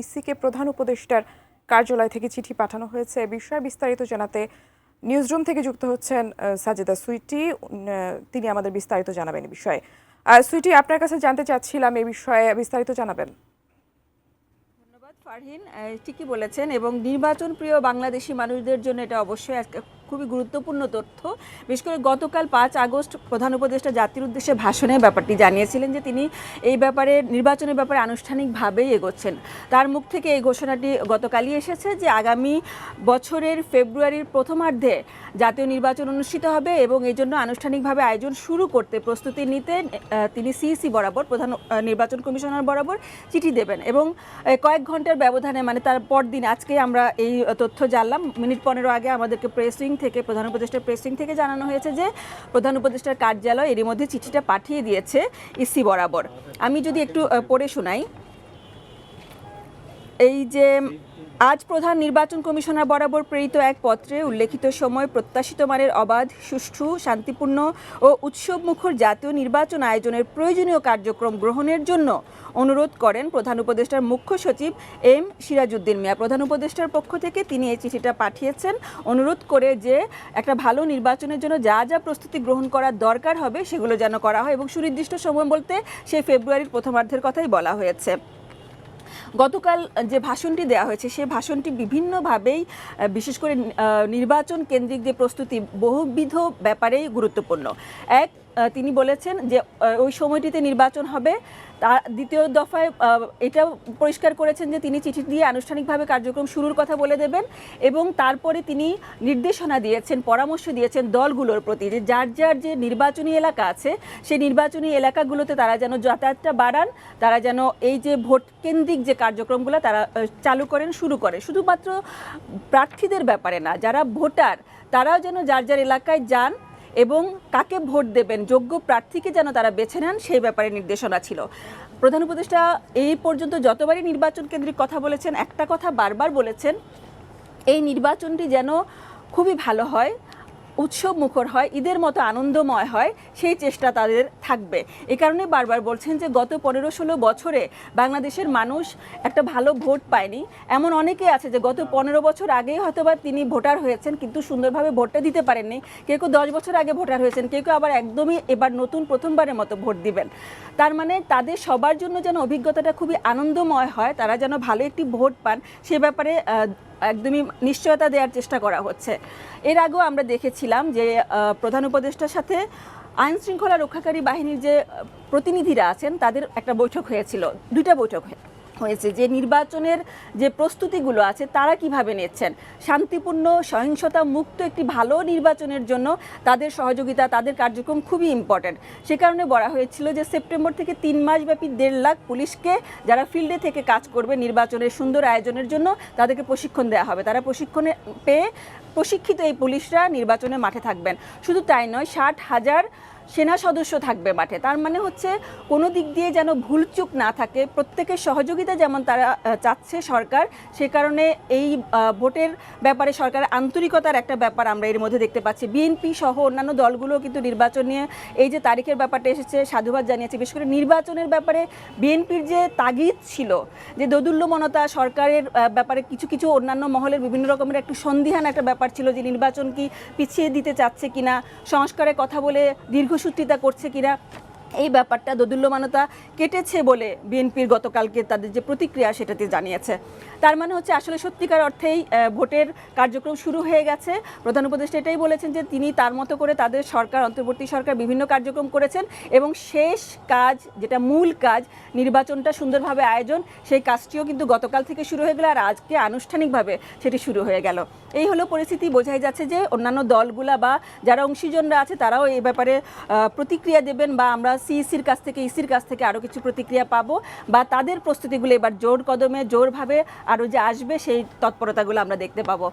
ইসিকে প্রধান উপদেষ্টার কার্যালয় থেকে চিঠি পাঠানো হয়েছে। এ বিষয়ে বিস্তারিত জানাতে নিউজরুম থেকে যুক্ত হচ্ছেন সাজেদা সুইটি। তিনি আমাদের বিস্তারিত জানাবেন এই বিষয়ে। সুইটি, আপনার কাছে জানতে চাচ্ছিলাম এই বিষয়ে বিস্তারিত জানাবেন। ধন্যবাদ ফারহিন, ঠিকই বলেছেন এবং নির্বাচন প্রিয় বাংলাদেশি মানুষদের জন্য এটা অবশ্যই খুবই গুরুত্বপূর্ণ তথ্য। বিশেষ করে গতকাল ৫ আগস্ট প্রধান উপদেষ্টা জাতির উদ্দেশ্যে ভাষণে ব্যাপারটি জানিয়েছিলেন যে তিনি এই ব্যাপারে নির্বাচনের ব্যাপারে আনুষ্ঠানিকভাবেই এগোচ্ছেন। তার মুখ থেকে এই ঘোষণাটি গতকালই এসেছে যে আগামী বছরের ফেব্রুয়ারির প্রথমার্ধে জাতীয় নির্বাচন অনুষ্ঠিত হবে এবং এই জন্য আনুষ্ঠানিকভাবে আয়োজন শুরু করতে প্রস্তুতি নিতে তিনি সিইসি বরাবর প্রধান নির্বাচন কমিশনার বরাবর চিঠি দেবেন এবং কয়েক ঘন্টার ব্যবধানে মানে তার পরদিন আজকে আমরা এই তথ্য জানলাম। মিনিট ১৫ আগে আমাদেরকে প্রেস উইং থেকে প্রধান উপদেষ্টার প্রেস উইং থেকে জানানো হয়েছে যে প্রধান উপদেষ্টার কার্যালয় এরই মধ্যে চিঠিটা পাঠিয়ে দিয়েছে ইসি বরাবর। আমি যদি একটু পড়ে শোনাই, এই যে আজ প্রধান নির্বাচন কমিশনার বরাবর প্রেরিত এক পত্রে উল্লেখিত সময় প্রত্যাশিত মানের অবাধ, সুষ্ঠু, শান্তিপূর্ণ ও উৎসবমুখর জাতীয় নির্বাচন আয়োজনের প্রয়োজনীয় কার্যক্রম গ্রহণের জন্য অনুরোধ করেন প্রধান উপদেষ্টার মুখ্য সচিব এম সিরাজউদ্দিন মিয়া। প্রধান উপদেষ্টার পক্ষ থেকে তিনি এই চিঠিটা পাঠিয়েছেন অনুরোধ করে যে একটা ভালো নির্বাচনের জন্য যা যা প্রস্তুতি গ্রহণ করার দরকার হবে সেগুলো যেন করা হয় এবং সুনির্দিষ্ট সময় বলতে সেই ফেব্রুয়ারির প্রথমার্ধের কথাই বলা হয়েছে। গতকাল যে ভাষণটি দেওয়া হয়েছে সেই ভাষণটি বিভিন্নভাবেই বিশেষ করে নির্বাচন কেন্দ্রিক যে প্রস্তুতি বহুবিধ ব্যাপারেই গুরুত্বপূর্ণ। এক, তিনি বলেছেন যে ওই সময়টিতে নির্বাচন হবে। তার দ্বিতীয় দফায় এটা পরিষ্কার করেছেন যে তিনি চিঠি দিয়ে আনুষ্ঠানিকভাবে কার্যক্রম শুরুর কথা বলে দেবেন এবং তারপরে তিনি নির্দেশনা দিয়েছেন, পরামর্শ দিয়েছেন দলগুলোর প্রতি যে যার যার যে নির্বাচনী এলাকা আছে সেই নির্বাচনী এলাকাগুলোতে তারা যেন যাতায়াতটা বাড়ান, তারা যেন এই যে ভোট কেন্দ্রিক যে কার্যক্রমগুলো তারা চালু করেন, শুরু করে। শুধুমাত্র প্রার্থীদের ব্যাপারে না, যারা ভোটার তারাও যেন যার যার এলাকায় যান এবং কাকে ভোট দেবেন, যোগ্য প্রার্থীকে যেন তারা বেছে নেন সেই ব্যাপারে নির্দেশনা ছিল। প্রধান উপদেষ্টা এই পর্যন্ত যতবারই নির্বাচন কেন্দ্রিক কথা বলেছেন একটা কথা বারবার বলেছেন, এই নির্বাচনটি যেন খুবই ভালো হয়, উৎসব মুখর হয়, ঈদের মতো আনন্দময় হয়, সেই চেষ্টা তাদের থাকবে। এই কারণে বারবার বলছেন যে গত ১৫-১৬ বছরে বাংলাদেশের মানুষ একটা ভালো ভোট পায়নি। এমন অনেকে আছে যে গত ১৫ বছর আগেই হয়তোবা তিনি ভোটার হয়েছেন কিন্তু সুন্দরভাবে ভোটটা দিতে পারেননি। কেউ কেউ ১০ বছর আগে ভোটার হয়েছেন, কেউ কেউ আবার একদমই এবার নতুন প্রথমবারের মতো ভোট দিবেন। তার মানে তাদের সবার জন্য যেন অভিজ্ঞতাটা খুবই আনন্দময় হয়, তারা যেন ভালো একটি ভোট পান সে ব্যাপারে একদমই নিশ্চয়তা দেওয়ার চেষ্টা করা হচ্ছে। এর আগেও আমরা দেখেছিলাম যে প্রধান উপদেষ্টার সাথে আইন শৃঙ্খলা রক্ষাকারী বাহিনীর যে প্রতিনিধিরা আছেন তাদের একটা বৈঠক হয়েছিল, দুইটা বৈঠক হয়েছে যে নির্বাচনের যে প্রস্তুতিগুলো আছে তারা কিভাবে নিচ্ছেন, শান্তিপূর্ণ সহিংসতা মুক্ত একটি ভালো নির্বাচনের জন্য তাদের সহযোগিতা, তাদের কার্যক্রম খুবই ইম্পর্ট্যান্ট। সে কারণে বলা হয়েছিল যে সেপ্টেম্বর থেকে ৩ মাসব্যাপী ১.৫ লাখ পুলিশকে যারা ফিল্ডে থেকে কাজ করবে নির্বাচনের সুন্দর আয়োজনের জন্য তাদেরকে প্রশিক্ষণ দেওয়া হবে। তারা প্রশিক্ষণে পেয়ে প্রশিক্ষিত এই পুলিশরা নির্বাচনের মাঠে থাকবেন। শুধু তাই নয়, ৬০,০০০ সেনা সদস্য থাকবে মাঠে। তার মানে হচ্ছে কোনো দিক দিয়ে যেন ভুলচুক না থাকে, প্রত্যেকের সহযোগিতা যেমন তারা চাচ্ছে সরকার, সে কারণে এই ভোটের ব্যাপারে সরকারের আন্তরিকতার একটা ব্যাপার আমরা এর মধ্যে দেখতে পাচ্ছি। বিএনপি সহ অন্যান্য দলগুলো কিন্তু নির্বাচন নিয়ে এই যে তারিখের ব্যাপারটা এসেছে সাধুবাদ জানিয়েছে। বিশেষ করে নির্বাচনের ব্যাপারে বিএনপির যে তাগিদ ছিল, যে দোদুল্যমনতা সরকারের ব্যাপারে কিছু কিছু অন্যান্য মহলের বিভিন্ন রকমের একটু সন্দিহান একটা ব্যাপার ছিল যে নির্বাচন কি পিছিয়ে দিতে চাচ্ছে কিনা, সংস্কারের কথা বলে দীর্ঘসূত্রিতা করছে কিনা, এই ব্যাপারটা দোদুল্যমানতা কেটেছে বলে বিএনপির গতকালকে তাদের যে প্রতিক্রিয়া সেটাতে জানিয়েছে। তার মানে হচ্ছে আসলে সত্যিকার অর্থেই ভোটের কার্যক্রম শুরু হয়ে গেছে। প্রধান উপদেষ্টা এটাই বলেছেন যে তিনি তার মতো করে তাদের সরকার, অন্তর্বর্তী সরকার বিভিন্ন কার্যক্রম করেছেন এবং শেষ কাজ যেটা মূল কাজ নির্বাচনটা সুন্দরভাবে আয়োজন, সেই কাজটিও কিন্তু গতকাল থেকে শুরু হয়ে গেল আর আজকে আনুষ্ঠানিকভাবে সেটি শুরু হয়ে গেল। এই হলো পরিস্থিতি। বোঝাই যাচ্ছে যে অন্যান্য দলগুলা বা যারা অংশীজনরা আছে তারাও এই ব্যাপারে প্রতিক্রিয়া দেবেন বা আমরা সিইসির কাছ থেকে, ইসির কাছ থেকে আরও কিছু প্রতিক্রিয়া পাবো বা তাদের প্রস্তুতিগুলো এবার জোর কদমে জোরভাবে আরও যে আসবে সেই তৎপরতাগুলো আমরা দেখতে পাবো।